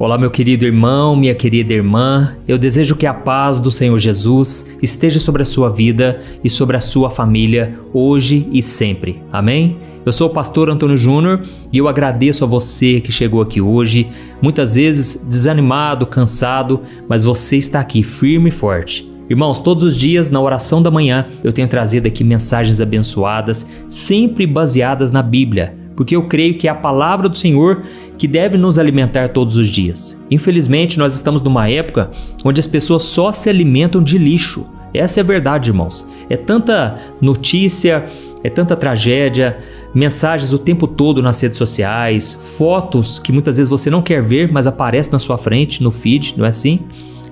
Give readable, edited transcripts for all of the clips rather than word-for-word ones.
Olá, meu querido irmão, minha querida irmã. Eu desejo que a paz do Senhor Jesus esteja sobre a sua vida e sobre a sua família, hoje e sempre. Amém? Eu sou o pastor Antônio Júnior e eu agradeço a você que chegou aqui hoje, muitas vezes desanimado, cansado, mas você está aqui firme e forte. Irmãos, todos os dias na oração da manhã eu tenho trazido aqui mensagens abençoadas, sempre baseadas na Bíblia, porque eu creio que é a palavra do Senhor que deve nos alimentar todos os dias. Infelizmente, nós estamos numa época onde as pessoas só se alimentam de lixo. Essa é a verdade, irmãos. É tanta notícia, é tanta tragédia, mensagens o tempo todo nas redes sociais, fotos que muitas vezes você não quer ver, mas aparecem na sua frente, no feed, não é assim?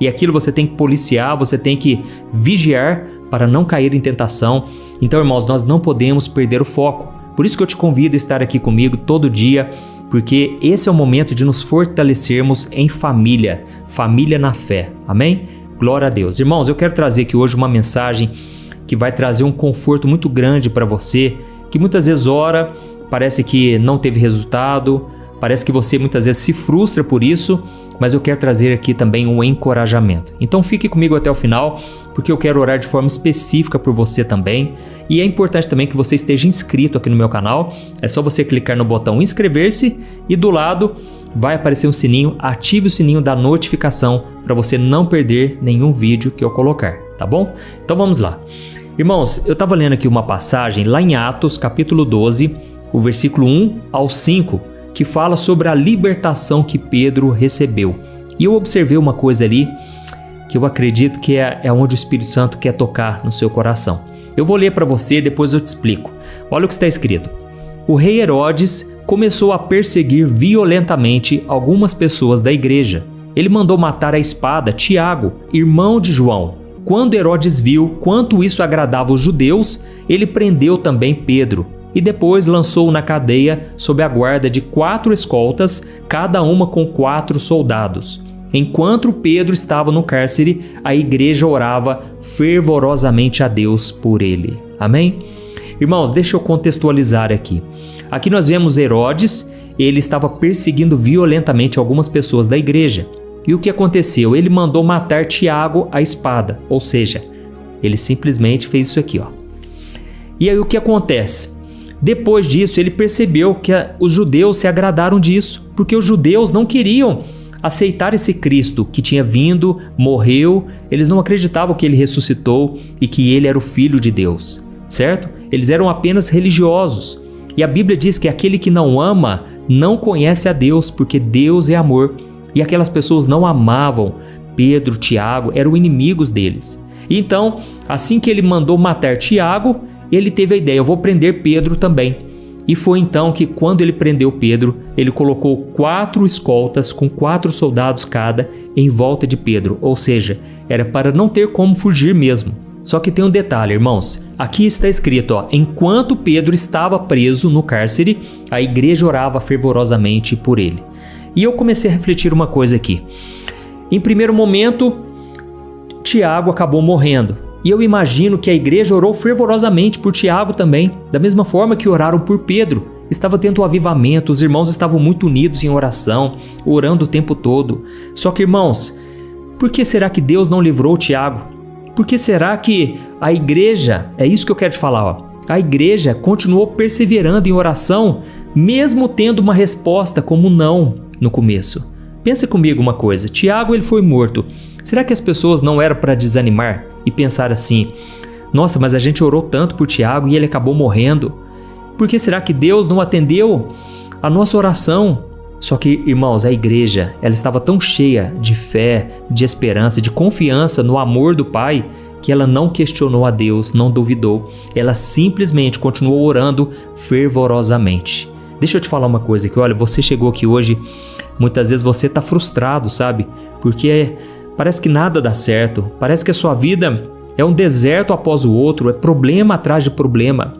E aquilo você tem que policiar, você tem que vigiar para não cair em tentação. Então, irmãos, nós não podemos perder o foco. Por isso que eu te convido a estar aqui comigo todo dia, porque esse é o momento de nos fortalecermos em família, família na fé. Amém? Glória a Deus. Irmãos, eu quero trazer aqui hoje uma mensagem que vai trazer um conforto muito grande para você, que muitas vezes ora, parece que não teve resultado, parece que você muitas vezes se frustra por isso, mas eu quero trazer aqui também um encorajamento. Então fique comigo até o final, porque eu quero orar de forma específica por você também. E é importante também que você esteja inscrito aqui no meu canal. É só você clicar no botão inscrever-se e do lado vai aparecer um sininho. Ative o sininho da notificação para você não perder nenhum vídeo que eu colocar, tá bom? Então vamos lá. Irmãos, eu estava lendo aqui uma passagem lá em Atos capítulo 12, o versículo 1 ao 5, que fala sobre a libertação que Pedro recebeu. E eu observei uma coisa ali que eu acredito que é onde o Espírito Santo quer tocar no seu coração. Eu vou ler para você, depois eu te explico. Olha o que está escrito. O rei Herodes começou a perseguir violentamente algumas pessoas da igreja. Ele mandou matar à espada Tiago, irmão de João. Quando Herodes viu quanto isso agradava os judeus, ele prendeu também Pedro e depois lançou-o na cadeia sob a guarda de 4 escoltas, cada uma com 4 soldados. Enquanto Pedro estava no cárcere, a igreja orava fervorosamente a Deus por ele. Amém? Irmãos, deixa eu contextualizar aqui. Aqui nós vemos Herodes, ele estava perseguindo violentamente algumas pessoas da igreja. E o que aconteceu? Ele mandou matar Tiago à espada, ou seja, ele simplesmente fez isso aqui, ó. E aí o que acontece? Depois disso, ele percebeu que os judeus se agradaram disso, porque os judeus não queriam aceitar esse Cristo que tinha vindo, morreu, eles não acreditavam que ele ressuscitou e que ele era o Filho de Deus, certo? Eles eram apenas religiosos. E a Bíblia diz que aquele que não ama não conhece a Deus, porque Deus é amor. E aquelas pessoas não amavam Pedro, Tiago, eram inimigos deles. Então, assim que ele mandou matar Tiago, ele teve a ideia, eu vou prender Pedro também. E foi então que quando ele prendeu Pedro, ele colocou 4 escoltas com 4 soldados cada em volta de Pedro. Ou seja, era para não ter como fugir mesmo. Só que tem um detalhe, irmãos. Aqui está escrito, ó, enquanto Pedro estava preso no cárcere, a igreja orava fervorosamente por ele. E eu comecei a refletir uma coisa aqui. Em primeiro momento, Tiago acabou morrendo. E eu imagino que a igreja orou fervorosamente por Tiago também, da mesma forma que oraram por Pedro. Estava tendo um avivamento, os irmãos estavam muito unidos em oração, orando o tempo todo. Só que, irmãos, por que será que Deus não livrou Tiago? Por que será que a igreja, é isso que eu quero te falar, ó, a igreja continuou perseverando em oração, mesmo tendo uma resposta como não no começo? Pensa comigo uma coisa, Tiago ele foi morto. Será que as pessoas não eram para desanimar e pensar assim, nossa, mas a gente orou tanto por Tiago e ele acabou morrendo? Por que será que Deus não atendeu a nossa oração? Só que, irmãos, a igreja, ela estava tão cheia de fé, de esperança, de confiança no amor do Pai, que ela não questionou a Deus, não duvidou. Ela simplesmente continuou orando fervorosamente. Deixa eu te falar uma coisa aqui, olha, você chegou aqui hoje, muitas vezes você está frustrado, sabe? Porque parece que nada dá certo, parece que a sua vida é um deserto após o outro, é problema atrás de problema.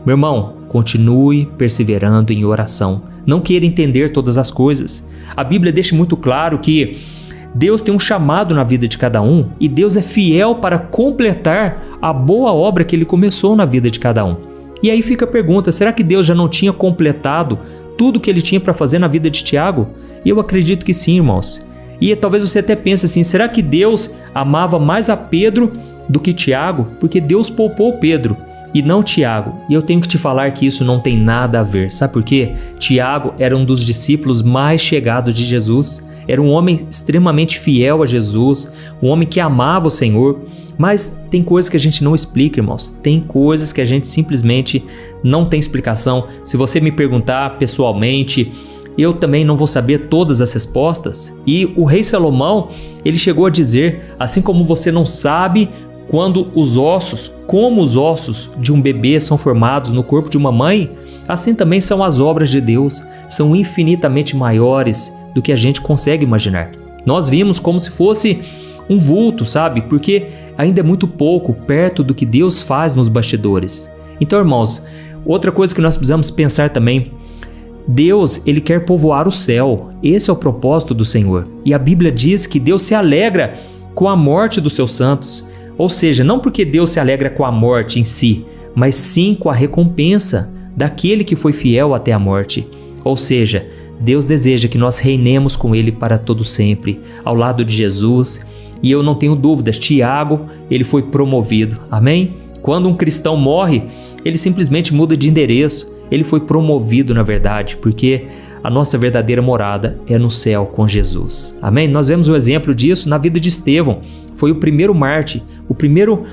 Meu irmão, continue perseverando em oração. Não queira entender todas as coisas. A Bíblia deixa muito claro que Deus tem um chamado na vida de cada um e Deus é fiel para completar a boa obra que Ele começou na vida de cada um. E aí fica a pergunta, será que Deus já não tinha completado tudo que Ele tinha para fazer na vida de Tiago? E eu acredito que sim, irmãos. E talvez você até pense assim, será que Deus amava mais a Pedro do que Tiago? Porque Deus poupou Pedro e não Tiago. E eu tenho que te falar que isso não tem nada a ver. Sabe por quê? Tiago era um dos discípulos mais chegados de Jesus. Era um homem extremamente fiel a Jesus, um homem que amava o Senhor. Mas tem coisas que a gente não explica, irmãos. Tem coisas que a gente simplesmente não tem explicação. Se você me perguntar pessoalmente, eu também não vou saber todas as respostas. E o rei Salomão, ele chegou a dizer, assim como você não sabe quando como os ossos de um bebê são formados no corpo de uma mãe, assim também são as obras de Deus, são infinitamente maiores do que a gente consegue imaginar. Nós vimos como se fosse um vulto, sabe? Porque ainda é muito pouco perto do que Deus faz nos bastidores. Então, irmãos, outra coisa que nós precisamos pensar também, Deus, ele quer povoar o céu. Esse é o propósito do Senhor. E a Bíblia diz que Deus se alegra com a morte dos seus santos. Ou seja, não porque Deus se alegra com a morte em si, mas sim com a recompensa daquele que foi fiel até a morte. Ou seja, Deus deseja que nós reinemos com Ele para todo sempre, ao lado de Jesus. E eu não tenho dúvidas, Tiago, ele foi promovido. Amém? Quando um cristão morre, ele simplesmente muda de endereço. Ele foi promovido, na verdade, porque a nossa verdadeira morada é no céu com Jesus. Amém? Nós vemos o exemplo disso na vida de Estevão. Foi o primeiro mártir, o primeiro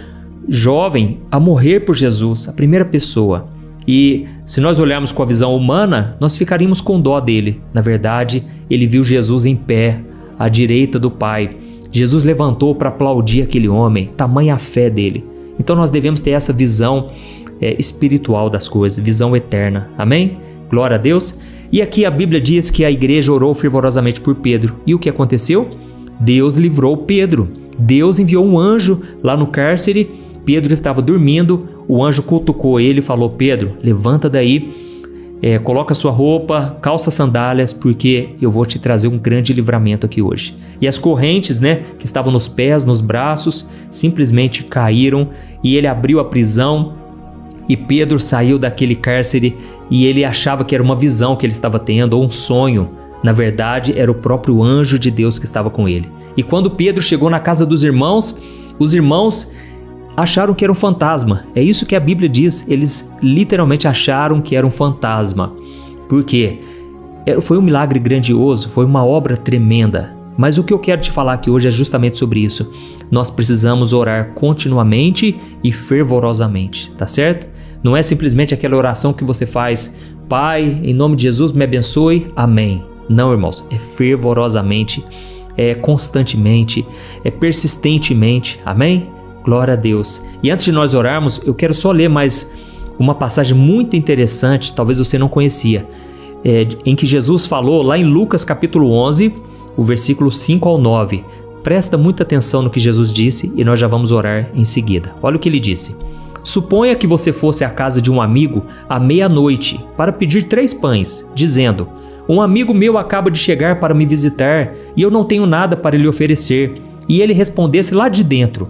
jovem a morrer por Jesus, a primeira pessoa. E se nós olharmos com a visão humana, nós ficaríamos com dó dele. Na verdade, ele viu Jesus em pé, à direita do Pai. Jesus levantou para aplaudir aquele homem, tamanha a fé dele. Então nós devemos ter essa visão espiritual das coisas, visão eterna. Amém? Glória a Deus. E aqui a Bíblia diz que a igreja orou fervorosamente por Pedro. E o que aconteceu? Deus livrou Pedro. Deus enviou um anjo lá no cárcere. Pedro estava dormindo. O anjo cutucou ele e falou: Pedro, levanta daí, coloca sua roupa, calça sandálias, porque eu vou te trazer um grande livramento aqui hoje. E as correntes, que estavam nos pés, nos braços, simplesmente caíram e ele abriu a prisão. E Pedro saiu daquele cárcere e ele achava que era uma visão que ele estava tendo, ou um sonho. Na verdade, era o próprio anjo de Deus que estava com ele. E quando Pedro chegou na casa dos irmãos, os irmãos acharam que era um fantasma. É isso que a Bíblia diz. Eles literalmente acharam que era um fantasma. Por quê? Foi um milagre grandioso, foi uma obra tremenda. Mas o que eu quero te falar aqui hoje é justamente sobre isso. Nós precisamos orar continuamente e fervorosamente, tá certo? Não é simplesmente aquela oração que você faz: Pai, em nome de Jesus, me abençoe, amém. Não, irmãos, é fervorosamente, é constantemente, é persistentemente, amém? Glória a Deus. E antes de nós orarmos, eu quero só ler mais uma passagem muito interessante, talvez você não conhecia, em que Jesus falou lá em Lucas capítulo 11, o versículo 5 ao 9. Presta muita atenção no que Jesus disse e nós já vamos orar em seguida. Olha o que ele disse. Suponha que você fosse à casa de um amigo à meia-noite para pedir 3 pães, dizendo: um amigo meu acaba de chegar para me visitar e eu não tenho nada para lhe oferecer. E ele respondesse lá de dentro: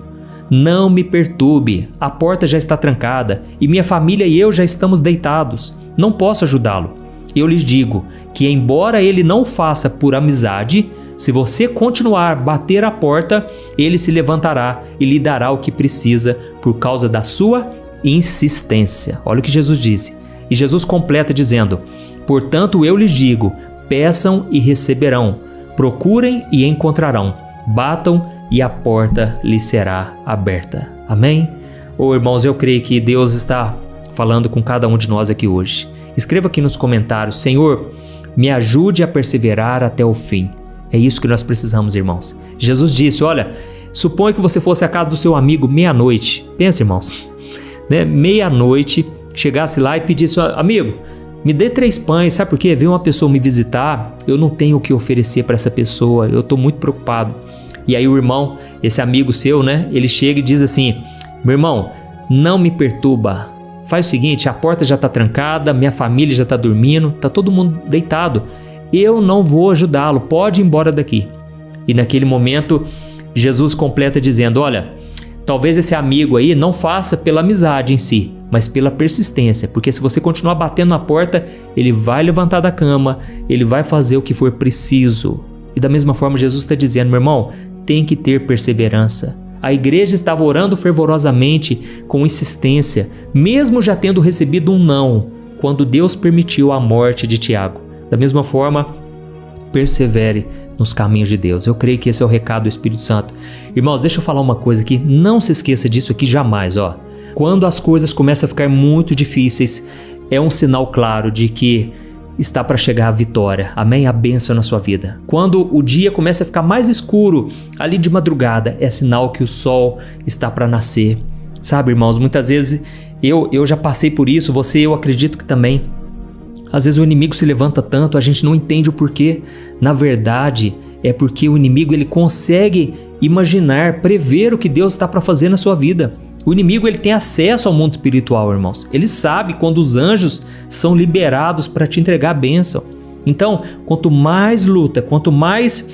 não me perturbe, a porta já está trancada e minha família e eu já estamos deitados. Não posso ajudá-lo. Eu lhes digo que, embora ele não faça por amizade, se você continuar a bater a porta, ele se levantará e lhe dará o que precisa por causa da sua insistência. Olha o que Jesus disse. E Jesus completa dizendo: portanto, eu lhes digo, peçam e receberão, procurem e encontrarão, batam e a porta lhes será aberta. Amém? Irmãos, eu creio que Deus está falando com cada um de nós aqui hoje. Escreva aqui nos comentários: Senhor, me ajude a perseverar até o fim. É isso que nós precisamos, irmãos. Jesus disse: olha, suponha que você fosse à casa do seu amigo meia-noite. Pensa, irmãos, meia-noite, chegasse lá e pedisse: amigo, me dê 3 pães, sabe por quê? Veio uma pessoa me visitar, eu não tenho o que oferecer para essa pessoa, eu estou muito preocupado. E aí o irmão, esse amigo seu, ele chega e diz assim: meu irmão, não me perturba, faz o seguinte, a porta já está trancada, minha família já está dormindo, está todo mundo deitado, eu não vou ajudá-lo, pode ir embora daqui. E naquele momento, Jesus completa dizendo: olha, Talvez esse amigo aí não faça pela amizade em si, mas pela persistência, porque se você continuar batendo na porta, ele vai levantar da cama, ele vai fazer o que for preciso. E da mesma forma Jesus está dizendo, meu irmão, tem que ter perseverança. A igreja estava orando fervorosamente, com insistência, mesmo já tendo recebido um não, quando Deus permitiu a morte de Tiago. Da mesma forma, persevere nos caminhos de Deus. Eu creio que esse é o recado do Espírito Santo. Irmãos, deixa eu falar uma coisa aqui, não se esqueça disso aqui jamais, ó. Quando as coisas começam a ficar muito difíceis, é um sinal claro de que está para chegar a vitória, amém? A bênção na sua vida. Quando o dia começa a ficar mais escuro, ali de madrugada, é sinal que o sol está para nascer. Sabe, irmãos, muitas vezes eu já passei por isso, eu acredito que também. Às vezes o inimigo se levanta tanto, a gente não entende o porquê. Na verdade, é porque o inimigo ele consegue imaginar, prever o que Deus está para fazer na sua vida. O inimigo ele tem acesso ao mundo espiritual, irmãos. Ele sabe quando os anjos são liberados para te entregar a bênção. Então, quanto mais luta, quanto mais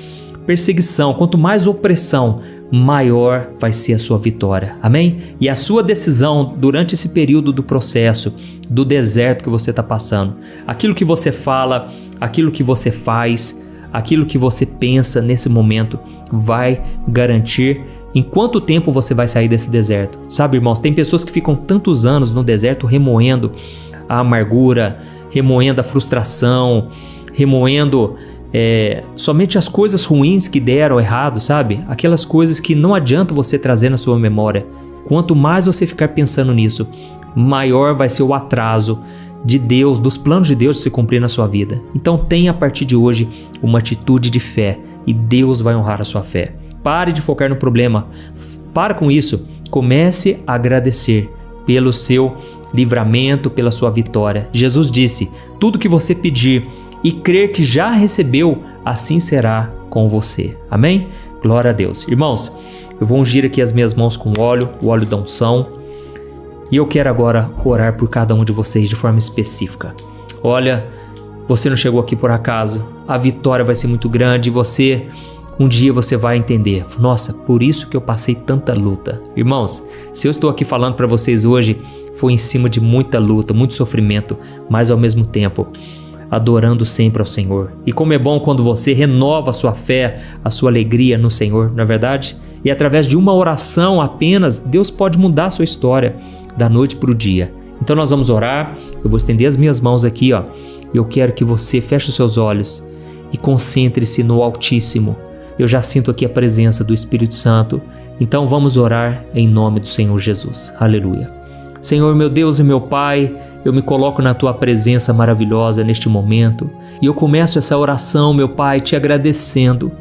perseguição, quanto mais opressão, maior vai ser a sua vitória. Amém? E a sua decisão durante esse período do processo, do deserto que você está passando, aquilo que você fala, aquilo que você faz, aquilo que você pensa nesse momento vai garantir em quanto tempo você vai sair desse deserto. Sabe, irmãos, tem pessoas que ficam tantos anos no deserto remoendo a amargura, remoendo a frustração, remoendo somente as coisas ruins que deram errado, sabe? Aquelas coisas que não adianta você trazer na sua memória. Quanto mais você ficar pensando nisso, maior vai ser o atraso de Deus, dos planos de Deus se cumprir na sua vida. Então tenha a partir de hoje uma atitude de fé e Deus vai honrar a sua fé. Pare de focar no problema, para com isso, comece a agradecer pelo seu livramento, pela sua vitória. Jesus disse, tudo que você pedir e crer que já recebeu, assim será com você. Amém? Glória a Deus. Irmãos, eu vou ungir aqui as minhas mãos com óleo, o óleo da unção, e eu quero agora orar por cada um de vocês de forma específica. Olha, você não chegou aqui por acaso, a vitória vai ser muito grande e um dia você vai entender, nossa, por isso que eu passei tanta luta. Irmãos, se eu estou aqui falando para vocês hoje, foi em cima de muita luta, muito sofrimento, mas ao mesmo tempo, adorando sempre ao Senhor. E como é bom quando você renova a sua fé, a sua alegria no Senhor, não é verdade? E através de uma oração apenas, Deus pode mudar a sua história da noite para o dia. Então nós vamos orar, eu vou estender as minhas mãos aqui, ó. Eu quero que você feche os seus olhos e concentre-se no Altíssimo. Eu já sinto aqui a presença do Espírito Santo, então vamos orar em nome do Senhor Jesus. Aleluia. Senhor, meu Deus e meu Pai, eu me coloco na Tua presença maravilhosa neste momento e eu começo essa oração, meu Pai, te agradecendo.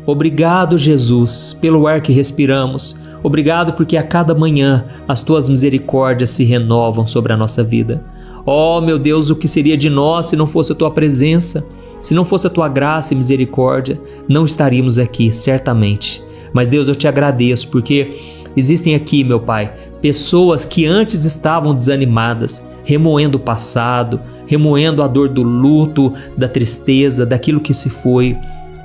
Obrigado, Jesus, pelo ar que respiramos. Obrigado porque a cada manhã as Tuas misericórdias se renovam sobre a nossa vida. Oh, meu Deus, o que seria de nós se não fosse a Tua presença? Se não fosse a Tua graça e misericórdia, não estaríamos aqui, certamente. Mas Deus, eu te agradeço porque existem aqui, meu Pai, pessoas que antes estavam desanimadas, remoendo o passado, remoendo a dor do luto, da tristeza, daquilo que se foi.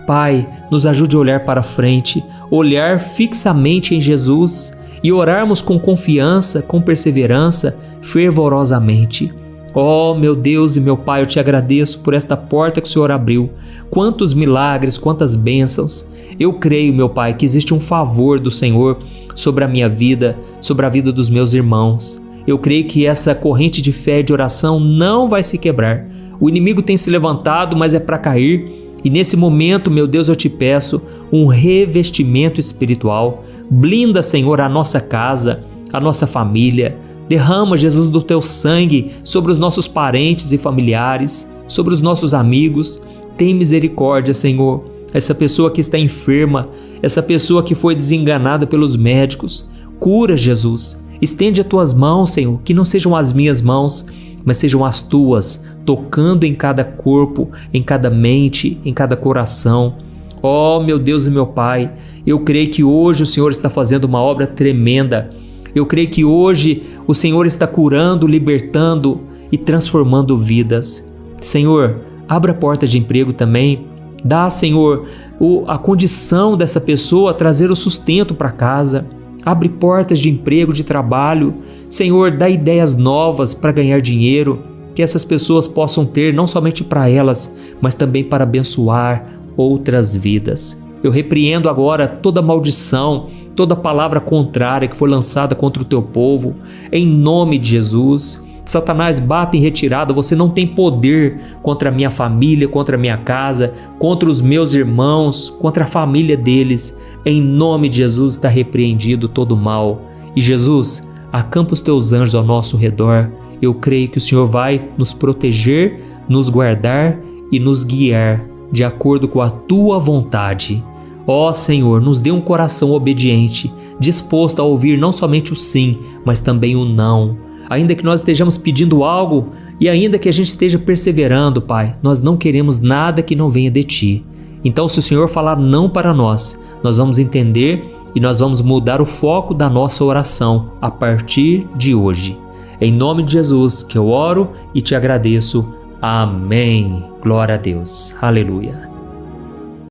Pai, nos ajude a olhar para frente, olhar fixamente em Jesus e orarmos com confiança, com perseverança, fervorosamente. Oh, meu Deus e meu Pai, eu te agradeço por esta porta que o Senhor abriu. Quantos milagres, quantas bênçãos. Eu creio, meu Pai, que existe um favor do Senhor sobre a minha vida, sobre a vida dos meus irmãos. Eu creio que essa corrente de fé e de oração não vai se quebrar. O inimigo tem se levantado, mas é para cair. E nesse momento, meu Deus, eu te peço um revestimento espiritual. Blinda, Senhor, a nossa casa, a nossa família. Derrama, Jesus, do Teu sangue sobre os nossos parentes e familiares, sobre os nossos amigos. Tem misericórdia, Senhor. Essa pessoa que está enferma, essa pessoa que foi desenganada pelos médicos. Cura, Jesus. Estende as Tuas mãos, Senhor, que não sejam as minhas mãos, mas sejam as Tuas, tocando em cada corpo, em cada mente, em cada coração. Oh, meu Deus e meu Pai, eu creio que hoje o Senhor está fazendo uma obra tremenda. Eu creio que hoje o Senhor está curando, libertando e transformando vidas. Senhor, abra portas de emprego também. Dá, Senhor, a condição dessa pessoa trazer o sustento para casa. abre portas de emprego, de trabalho. Senhor, dá ideias novas para ganhar dinheiro, que essas pessoas possam ter não somente para elas, mas também para abençoar outras vidas. Eu repreendo agora toda maldição, toda palavra contrária que foi lançada contra o teu povo, em nome de Jesus. Satanás, bata em retirada, você não tem poder contra a minha família, contra a minha casa, contra os meus irmãos, contra a família deles. Em nome de Jesus está repreendido todo o mal. E Jesus, acampa os teus anjos ao nosso redor. Eu creio que o Senhor vai nos proteger, nos guardar e nos guiar de acordo com a tua vontade. Ó Senhor, nos dê um coração obediente, disposto a ouvir não somente o sim, mas também o não. Ainda que nós estejamos pedindo algo e ainda que a gente esteja perseverando, Pai, nós não queremos nada que não venha de Ti. Então, se o Senhor falar não para nós, nós vamos entender e nós vamos mudar o foco da nossa oração a partir de hoje. Em nome de Jesus que eu oro e te agradeço. Amém. Glória a Deus. Aleluia.